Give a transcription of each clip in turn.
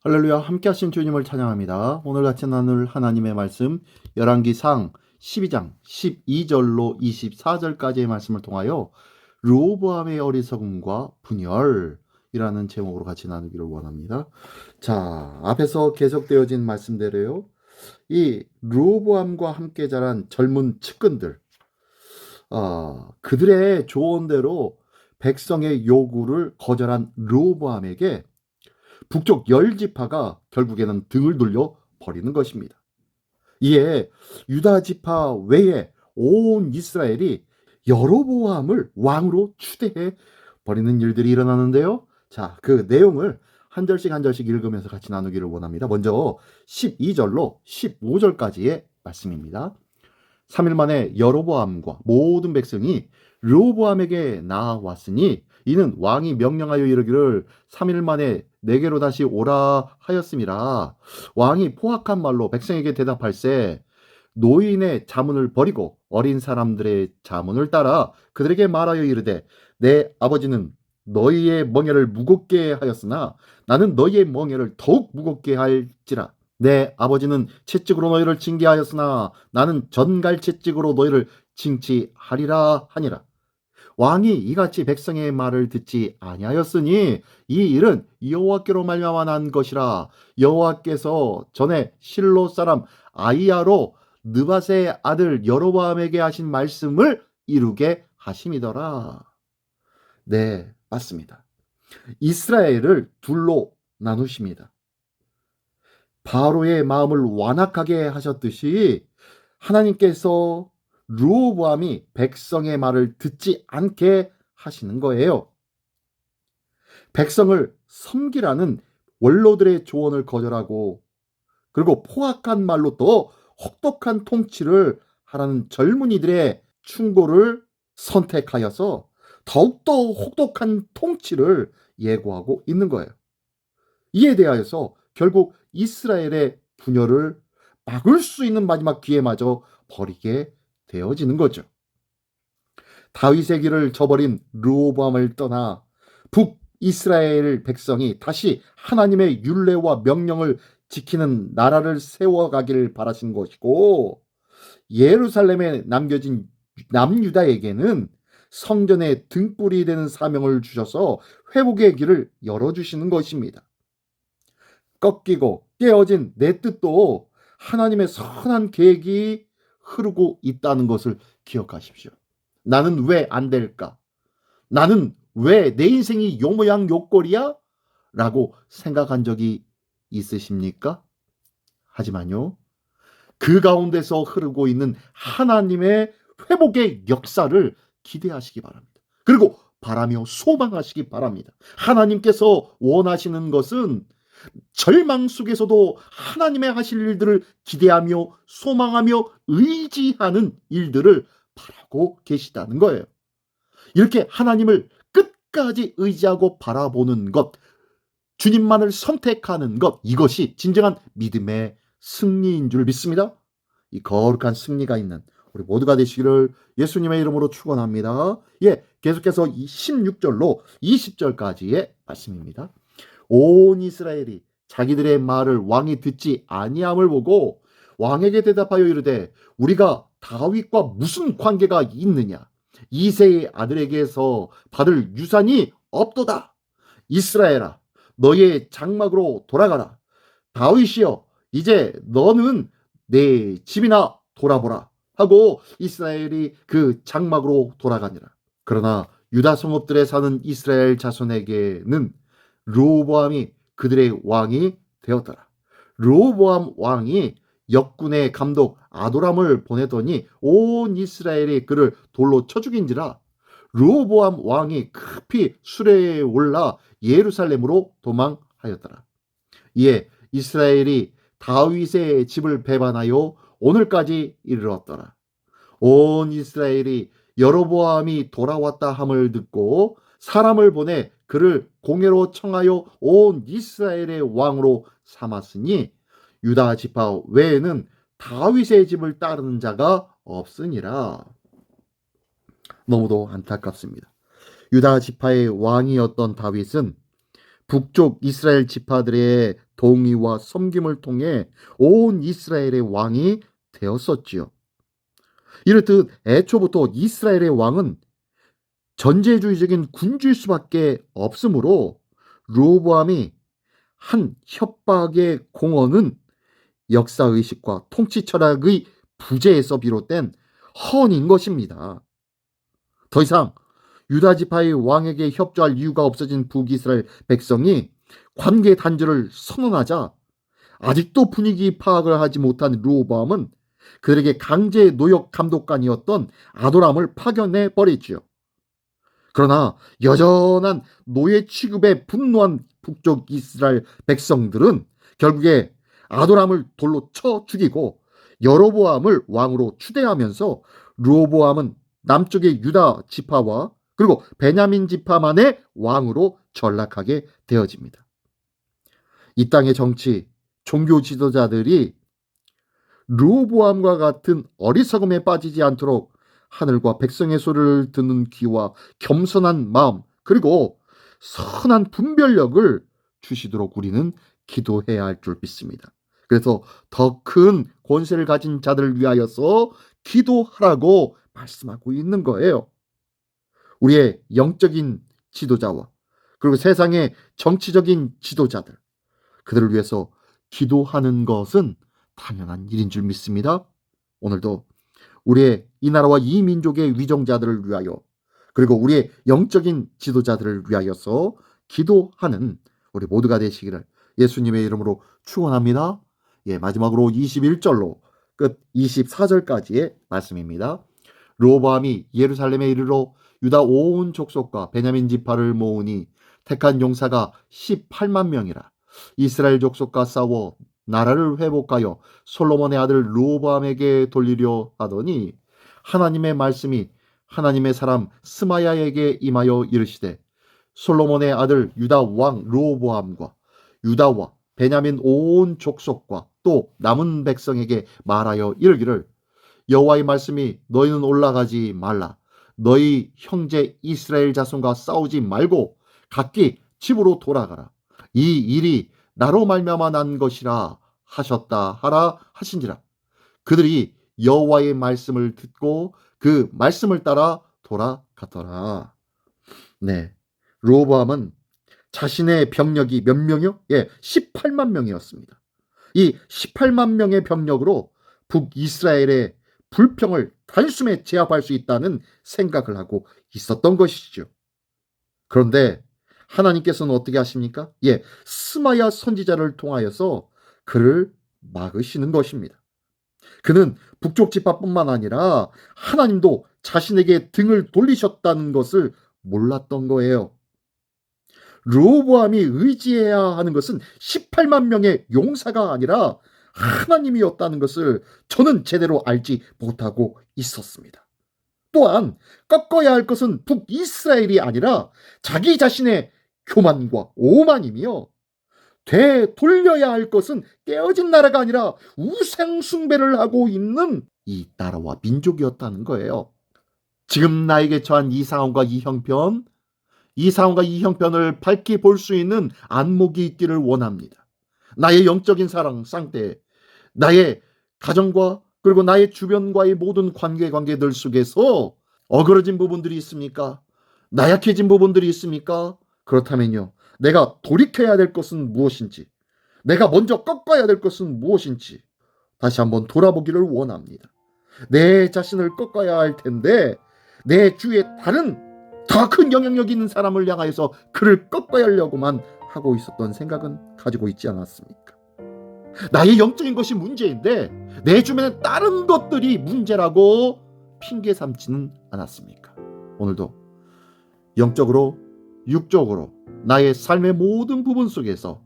할렐루야, 함께 하신 주님을 찬양합니다. 오늘 같이 나눌 하나님의 말씀 열왕기상 12장 12절로 24절까지의 말씀을 통하여 르호보암의 어리석음과 분열이라는 제목으로 같이 나누기를 원합니다. 자, 앞에서 계속되어진 말씀대로요. 이 르호보암과 함께 자란 젊은 측근들, 그들의 조언대로 백성의 요구를 거절한 르호보암에게 북쪽 10지파가 결국에는 등을 돌려 버리는 것입니다. 이에 유다 지파 외에 온 이스라엘이 여로보암을 왕으로 추대해 버리는 일들이 일어나는데요. 자, 그 내용을 한 절씩 한 절씩 읽으면서 같이 나누기를 원합니다. 먼저 12절로 15절까지의 말씀입니다. 3일 만에 여로보암과 모든 백성이 르호보암에게 나아왔으니 이는 왕이 명령하여 이르기를 3일 만에 내게로 다시 오라 하였음이라. 왕이 포악한 말로 백성에게 대답할세 노인의 자문을 버리고 어린 사람들의 자문을 따라 그들에게 말하여 이르되 내 아버지는 너희의 멍에를 무겁게 하였으나 나는 너희의 멍에를 더욱 무겁게 할지라. 내 아버지는 채찍으로 너희를 징계하였으나 나는 전갈 채찍으로 너희를 징치하리라 하니라. 왕이 이같이 백성의 말을 듣지 아니하였으니 이 일은 여호와께로 말미암아 난 것이라. 여호와께서 전에 실로 사람 아이야로 느밧의 아들 여로보암에게 하신 말씀을 이루게 하심이더라. 네, 맞습니다. 이스라엘을 둘로 나누십니다. 바로의 마음을 완악하게 하셨듯이 하나님께서 르호보암이 백성의 말을 듣지 않게 하시는 거예요. 백성을 섬기라는 원로들의 조언을 거절하고 그리고 포악한 말로 더 혹독한 통치를 하라는 젊은이들의 충고를 선택하여서 더욱더 혹독한 통치를 예고하고 있는 거예요. 이에 대하여서 결국 이스라엘의 분열을 막을 수 있는 마지막 기회마저 버리게 되어지는 거죠. 다윗의 길을 저버린 르호보암을 떠나 북이스라엘 백성이 다시 하나님의 율례와 명령을 지키는 나라를 세워가기를 바라신 것이고 예루살렘에 남겨진 남유다에게는 성전의 등불이 되는 사명을 주셔서 회복의 길을 열어주시는 것입니다. 꺾이고 깨어진 내 뜻도 하나님의 선한 계획이 흐르고 있다는 것을 기억하십시오. 나는 왜 안 될까? 나는 왜 내 인생이 요 모양 요 꼴이야? 라고 생각한 적이 있으십니까? 하지만요, 그 가운데서 흐르고 있는 하나님의 회복의 역사를 기대하시기 바랍니다. 그리고 바라며 소망하시기 바랍니다. 하나님께서 원하시는 것은 절망 속에서도 하나님의 하실 일들을 기대하며 소망하며 의지하는 일들을 바라고 계시다는 거예요. 이렇게 하나님을 끝까지 의지하고 바라보는 것, 주님만을 선택하는 것, 이것이 진정한 믿음의 승리인 줄 믿습니다. 이 거룩한 승리가 있는 우리 모두가 되시기를 예수님의 이름으로 축원합니다. 계속해서 16절로 20절까지의 말씀입니다. 온 이스라엘이 자기들의 말을 왕이 듣지 아니함을 보고 왕에게 대답하여 이르되 우리가 다윗과 무슨 관계가 있느냐? 이새의 아들에게서 받을 유산이 없도다. 이스라엘아, 너의 장막으로 돌아가라. 다윗이여, 이제 너는 내 집이나 돌아보라 하고 이스라엘이 그 장막으로 돌아가니라. 그러나 유다 성읍들에 사는 이스라엘 자손에게는 르호보암이 그들의 왕이 되었더라. 르호보암 왕이 역군의 감독 아도람을 보내더니 온 이스라엘이 그를 돌로 쳐 죽인지라. 르호보암 왕이 급히 수레에 올라 예루살렘으로 도망하였더라. 이에 이스라엘이 다윗의 집을 배반하여 오늘까지 이르렀더라. 온 이스라엘이 여로보암이 돌아왔다 함을 듣고 사람을 보내 그를 공회로 청하여 온 이스라엘의 왕으로 삼았으니 유다 지파 외에는 다윗의 집을 따르는 자가 없으니라. 너무도 안타깝습니다. 유다 지파의 왕이었던 다윗은 북쪽 이스라엘 지파들의 동의와 섬김을 통해 온 이스라엘의 왕이 되었었지요. 이렇듯 애초부터 이스라엘의 왕은 전제주의적인 군주일 수밖에 없으므로 르호보암이 한 협박의 공언은 역사의식과 통치 철학의 부재에서 비롯된 허언인 것입니다. 더 이상 유다 지파의 왕에게 협조할 이유가 없어진 북이스라엘 백성이 관계 단절을 선언하자 아직도 분위기 파악을 하지 못한 르호보암은 그들에게 강제 노역 감독관이었던 아도람을 파견해 버리지요. 그러나 여전한 노예 취급에 분노한 북쪽 이스라엘 백성들은 결국에 아도람을 돌로 쳐 죽이고 여로보암을 왕으로 추대하면서 르호보암은 남쪽의 유다 지파와 그리고 베냐민 지파만의 왕으로 전락하게 되어집니다. 이 땅의 정치, 종교 지도자들이 르호보암과 같은 어리석음에 빠지지 않도록 하늘과 백성의 소리를 듣는 귀와 겸손한 마음 그리고 선한 분별력을 주시도록 우리는 기도해야 할 줄 믿습니다. 그래서 더 큰 권세를 가진 자들을 위하여서 기도하라고 말씀하고 있는 거예요. 우리의 영적인 지도자와 그리고 세상의 정치적인 지도자들, 그들을 위해서 기도하는 것은 당연한 일인 줄 믿습니다. 오늘도 우리의 이 나라와 이 민족의 위정자들을 위하여 그리고 우리의 영적인 지도자들을 위하여서 기도하는 우리 모두가 되시기를 예수님의 이름으로 축원합니다. 마지막으로 21절로 끝 24절까지의 말씀입니다. 르호보암이 예루살렘에 이르러 유다 온 족속과 베냐민 지파를 모으니 택한 용사가 18만 명이라. 이스라엘 족속과 싸워 나라를 회복하여 솔로몬의 아들 르호보암에게 돌리려 하더니 하나님의 말씀이 하나님의 사람 스마야에게 임하여 이르시되 솔로몬의 아들 유다 왕 르호보암과 유다와 베냐민 온 족속과 또 남은 백성에게 말하여 이르기를 여호와의 말씀이 너희는 올라가지 말라. 너희 형제 이스라엘 자손과 싸우지 말고 각기 집으로 돌아가라. 이 일이 나로 말미암아 난 것이라 하셨다 하라 하신지라. 그들이 여호와의 말씀을 듣고 그 말씀을 따라 돌아갔더라. 네, 르호보암은 자신의 병력이 몇 명이요? 18만 명이었습니다. 이 18만 명의 병력으로 북이스라엘의 불평을 단숨에 제압할 수 있다는 생각을 하고 있었던 것이죠. 그런데 하나님께서는 어떻게 하십니까? 스마야 선지자를 통하여서 그를 막으시는 것입니다. 그는 북쪽 지파뿐만 아니라 하나님도 자신에게 등을 돌리셨다는 것을 몰랐던 거예요. 르호보암이 의지해야 하는 것은 18만 명의 용사가 아니라 하나님이었다는 것을 저는 제대로 알지 못하고 있었습니다. 또한 꺾어야 할 것은 북이스라엘이 아니라 자기 자신의 교만과 오만이며 되돌려야 할 것은 깨어진 나라가 아니라 우상숭배를 하고 있는 이 나라와 민족이었다는 거예요. 지금 나에게 처한 이 상황과 이 형편, 이 상황과 이 형편을 밝히 볼 수 있는 안목이 있기를 원합니다. 나의 영적인 사랑, 쌍대, 나의 가정과 그리고 나의 주변과의 모든 관계들 속에서 어그러진 부분들이 있습니까? 나약해진 부분들이 있습니까? 그렇다면요, 내가 돌이켜야 될 것은 무엇인지, 내가 먼저 꺾어야 될 것은 무엇인지 다시 한번 돌아보기를 원합니다. 내 자신을 꺾어야 할 텐데 내 주위에 다른 더 큰 영향력 있는 사람을 향하여서 그를 꺾어야 하려고만 하고 있었던 생각은 가지고 있지 않았습니까? 나의 영적인 것이 문제인데 내 주변에 다른 것들이 문제라고 핑계 삼지는 않았습니까? 오늘도 영적으로 육적으로 나의 삶의 모든 부분 속에서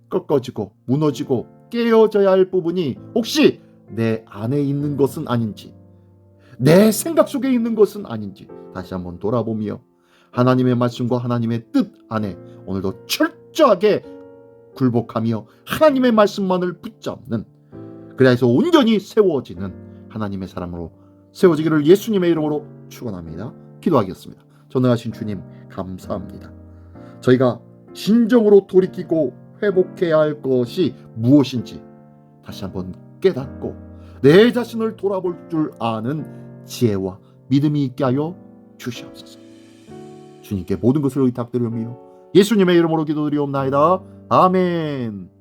꺾어지고 무너지고 깨어져야 할 부분이 혹시 내 안에 있는 것은 아닌지, 내 생각 속에 있는 것은 아닌지 다시 한번 돌아보며 하나님의 말씀과 하나님의 뜻 안에 오늘도 철저하게 굴복하며 하나님의 말씀만을 붙잡는, 그래서 온전히 세워지는 하나님의 사람으로 세워지기를 예수님의 이름으로 축원합니다. 기도하겠습니다. 전능하신 주님 감사합니다. 저희가 진정으로 돌이키고 회복해야 할 것이 무엇인지 다시 한번 깨닫고 내 자신을 돌아볼 줄 아는 지혜와 믿음이 있게 하여 주시옵소서. 주님께 모든 것을 의탁드리며 예수님의 이름으로 기도드리옵나이다. 아멘.